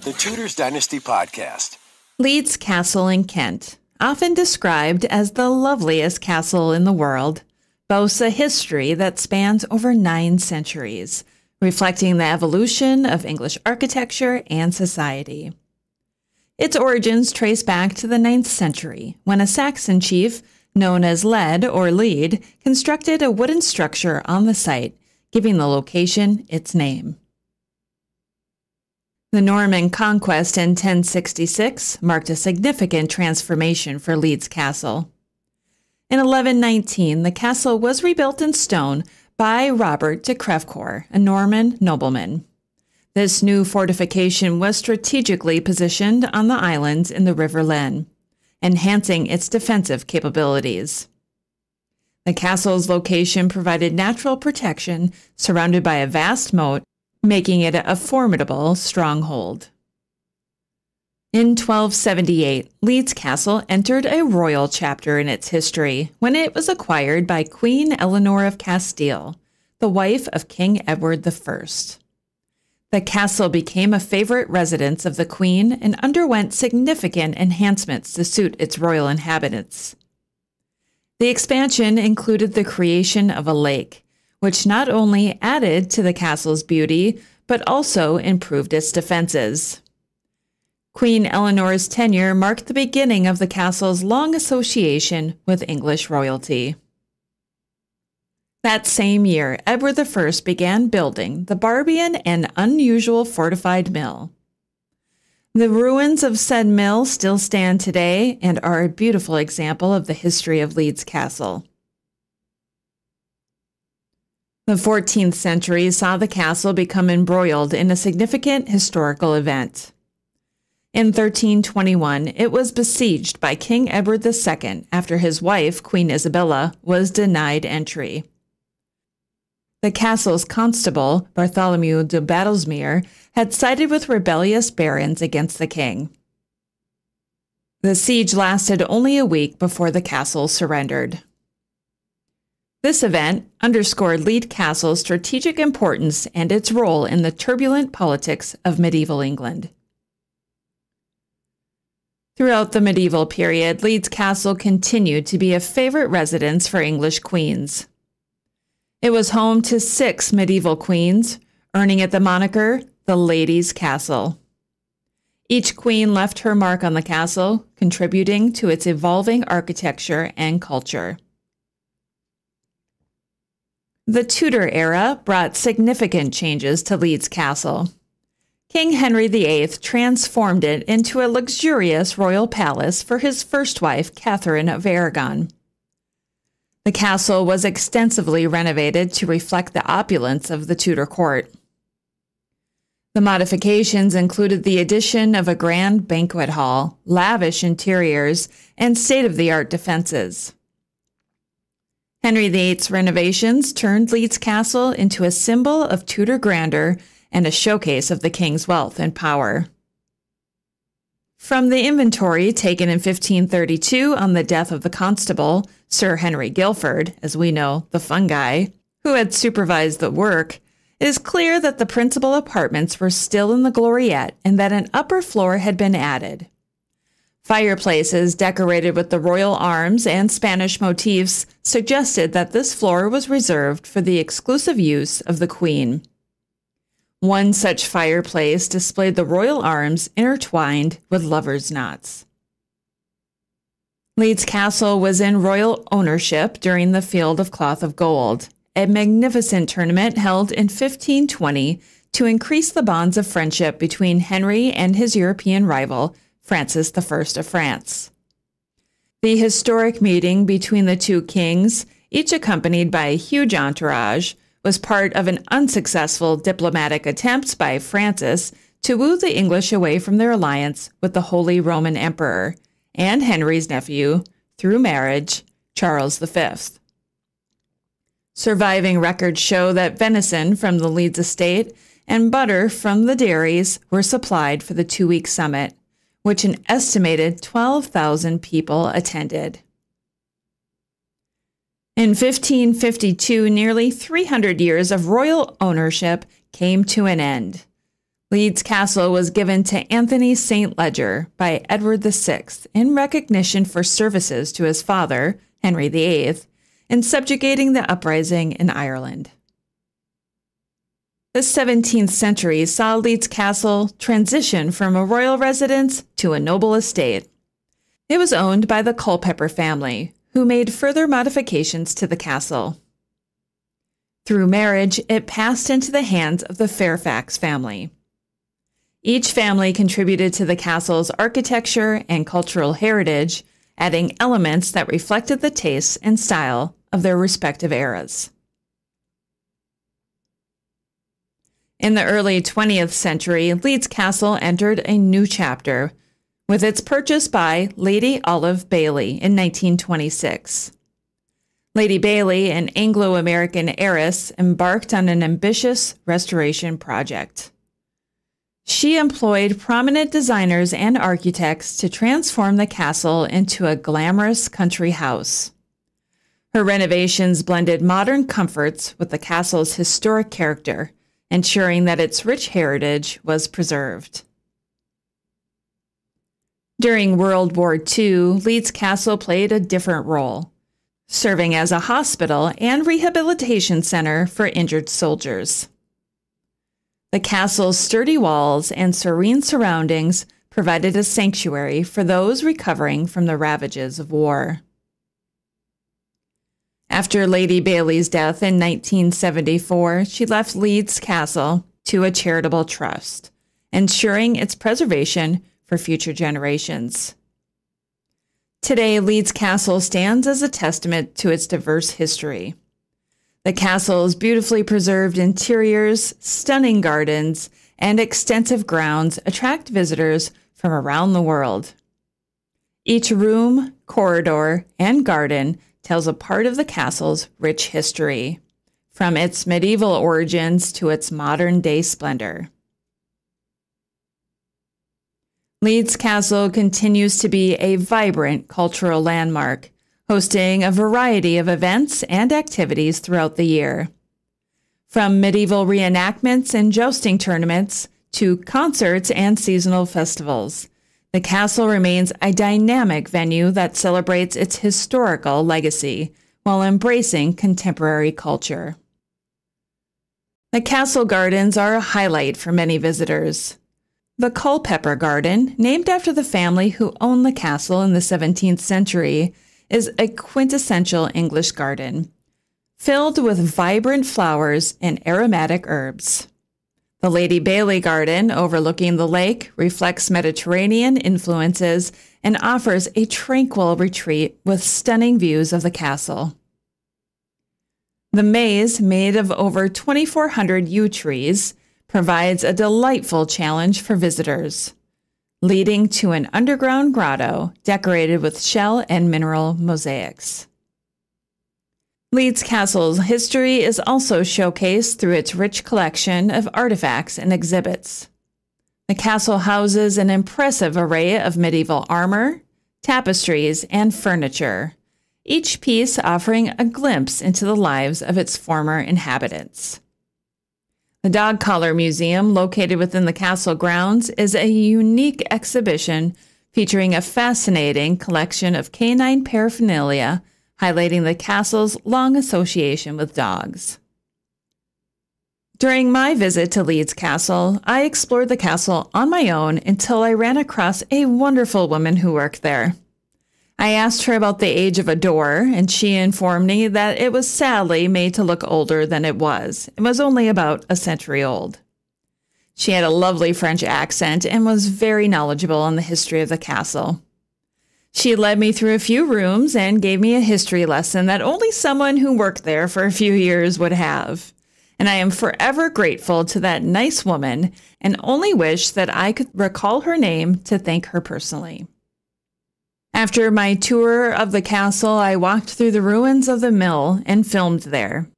The Tudors Dynasty Podcast. Leeds Castle in Kent, often described as the loveliest castle in the world, boasts a history that spans over 9 centuries, reflecting the evolution of English architecture and society. Its origins trace back to the 9th century, when a Saxon chief, known as Led or Lead, constructed a wooden structure on the site, giving the location its name. The Norman conquest in 1066 marked a significant transformation for Leeds Castle. In 1119, the castle was rebuilt in stone by Robert de Crevecoeur, a Norman nobleman. This new fortification was strategically positioned on the islands in the River Len, enhancing its defensive capabilities. The castle's location provided natural protection surrounded by a vast moat, making it a formidable stronghold. In 1278, Leeds Castle entered a royal chapter in its history when it was acquired by Queen Eleanor of Castile, the wife of King Edward I. The castle became a favorite residence of the Queen and underwent significant enhancements to suit its royal inhabitants. The expansion included the creation of a lake, which not only added to the castle's beauty, but also improved its defenses. Queen Eleanor's tenure marked the beginning of the castle's long association with English royalty. That same year, Edward I began building the Barbian and unusual fortified mill. The ruins of said mill still stand today and are a beautiful example of the history of Leeds Castle. The 14th century saw the castle become embroiled in a significant historical event. In 1321, it was besieged by King Edward II after his wife, Queen Isabella, was denied entry. The castle's constable, Bartholomew de Badlesmere, had sided with rebellious barons against the king. The siege lasted only a week before the castle surrendered. This event underscored Leeds Castle's strategic importance and its role in the turbulent politics of medieval England. Throughout the medieval period, Leeds Castle continued to be a favorite residence for English queens. It was home to 6 medieval queens, earning it the moniker the Ladies' Castle. Each queen left her mark on the castle, contributing to its evolving architecture and culture. The Tudor era brought significant changes to Leeds Castle. King Henry VIII transformed it into a luxurious royal palace for his first wife, Catherine of Aragon. The castle was extensively renovated to reflect the opulence of the Tudor court. The modifications included the addition of a grand banquet hall, lavish interiors, and state-of-the-art defenses. Henry VIII's renovations turned Leeds Castle into a symbol of Tudor grandeur and a showcase of the king's wealth and power. From the inventory taken in 1532 on the death of the constable, Sir Henry Guilford, as we know, the fun guy, who had supervised the work, it is clear that the principal apartments were still in the gloriette and that an upper floor had been added. Fireplaces decorated with the royal arms and Spanish motifs suggested that this floor was reserved for the exclusive use of the Queen. One such fireplace displayed the royal arms intertwined with lovers' knots. Leeds Castle was in royal ownership during the Field of Cloth of Gold, a magnificent tournament held in 1520 to increase the bonds of friendship between Henry and his European rival, Francis I of France. The historic meeting between the two kings, each accompanied by a huge entourage, was part of an unsuccessful diplomatic attempt by Francis to woo the English away from their alliance with the Holy Roman Emperor and Henry's nephew, through marriage, Charles V. Surviving records show that venison from the Leeds estate and butter from the dairies were supplied for the 2-week summit, which an estimated 12,000 people attended. In 1552, nearly 300 years of royal ownership came to an end. Leeds Castle was given to Anthony St. Leger by Edward VI in recognition for services to his father, Henry VIII, in subjugating the uprising in Ireland. The 17th century saw Leeds Castle transition from a royal residence to a noble estate. It was owned by the Culpeper family, who made further modifications to the castle. Through marriage, it passed into the hands of the Fairfax family. Each family contributed to the castle's architecture and cultural heritage, adding elements that reflected the tastes and style of their respective eras. In the early 20th century, Leeds Castle entered a new chapter with its purchase by Lady Olive Bailey in 1926. Lady Bailey, an Anglo-American heiress, embarked on an ambitious restoration project. She employed prominent designers and architects to transform the castle into a glamorous country house. Her renovations blended modern comforts with the castle's historic character, ensuring that its rich heritage was preserved. During World War II, Leeds Castle played a different role, serving as a hospital and rehabilitation center for injured soldiers. The castle's sturdy walls and serene surroundings provided a sanctuary for those recovering from the ravages of war. After Lady Bailey's death in 1974, she left Leeds Castle to a charitable trust, ensuring its preservation for future generations. Today, Leeds Castle stands as a testament to its diverse history. The castle's beautifully preserved interiors, stunning gardens, and extensive grounds attract visitors from around the world. Each room, corridor, and garden tells a part of the castle's rich history, from its medieval origins to its modern-day splendor. Leeds Castle continues to be a vibrant cultural landmark, hosting a variety of events and activities throughout the year. From medieval reenactments and jousting tournaments to concerts and seasonal festivals, the castle remains a dynamic venue that celebrates its historical legacy while embracing contemporary culture. The castle gardens are a highlight for many visitors. The Culpeper Garden, named after the family who owned the castle in the 17th century, is a quintessential English garden, filled with vibrant flowers and aromatic herbs. The Lady Bailey Garden, overlooking the lake, reflects Mediterranean influences and offers a tranquil retreat with stunning views of the castle. The maze, made of over 2,400 yew trees, provides a delightful challenge for visitors, leading to an underground grotto decorated with shell and mineral mosaics. Leeds Castle's history is also showcased through its rich collection of artifacts and exhibits. The castle houses an impressive array of medieval armor, tapestries, and furniture, each piece offering a glimpse into the lives of its former inhabitants. The Dog Collar Museum, located within the castle grounds, is a unique exhibition featuring a fascinating collection of canine paraphernalia, highlighting the castle's long association with dogs. During my visit to Leeds Castle, I explored the castle on my own until I ran across a wonderful woman who worked there. I asked her about the age of a door, and she informed me that it was sadly made to look older than it was. It was only about a century old. She had a lovely French accent and was very knowledgeable on the history of the castle. She led me through a few rooms and gave me a history lesson that only someone who worked there for a few years would have. And I am forever grateful to that nice woman and only wish that I could recall her name to thank her personally. After my tour of the castle, I walked through the ruins of the mill and filmed there.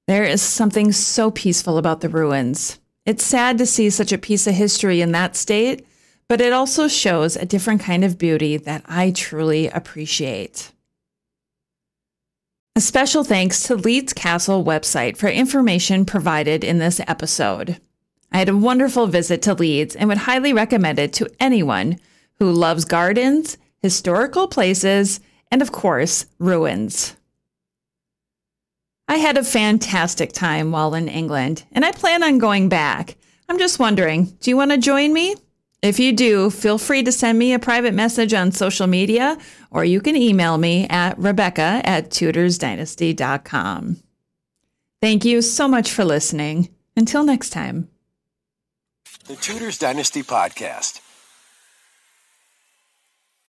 There is something so peaceful about the ruins. It's sad to see such a piece of history in that state, but it also shows a different kind of beauty that I truly appreciate. A special thanks to Leeds Castle website for information provided in this episode. I had a wonderful visit to Leeds and would highly recommend it to anyone who loves gardens, historical places, and of course, ruins. I had a fantastic time while in England, and I plan on going back. I'm just wondering, do you want to join me? If you do, feel free to send me a private message on social media, or you can email me at rebecca@tudorsdynasty.com. Thank you so much for listening. Until next time. The Tudors Dynasty Podcast.